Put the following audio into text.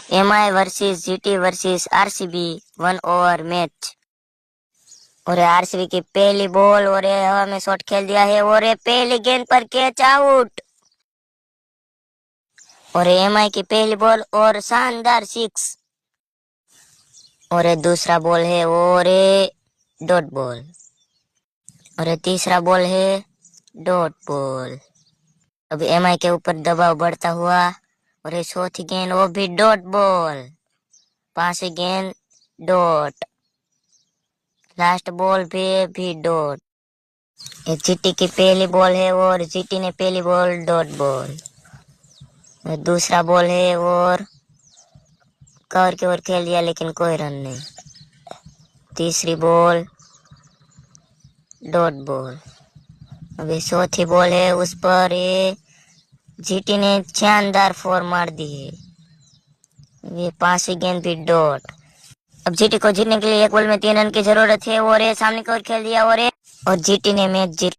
MI versus GT versus RCB 1 over match. और RCB की पहली बॉल और ये हवा में शॉट खेल दिया है और ये पहली गेंद पर कैच आउट। और एमआई की पहली बॉल और शानदार सिक्स। और ये दूसरा बॉल है और ये डॉट बॉल। और ये तीसरा बॉल है डॉट बॉल। अब एमआई के ऊपर दबाव बढ़ता हुआ और ये चौथी गेंद वो भी डॉट बॉल। पांचवी गेंद डॉट। लास्ट बॉल भी डॉट। ये जीटी की पहली बॉल है और जीटी ने पहली बॉल डॉट बॉल। दूसरा बॉल है और कवर के ओर खेल दिया लेकिन कोई रन नहीं। तीसरी बॉल डॉट बॉल। अभी चौथी बॉल है उस पर ये जीटी ने शानदार फोर मार दी है। ये पांचवी गेंद भी डॉट। अब जीटी को जीतने के लिए एक बॉल में 3 रन की जरूरत है और ये सामने की ओर खेल दिया और जीटी ने मैच जीत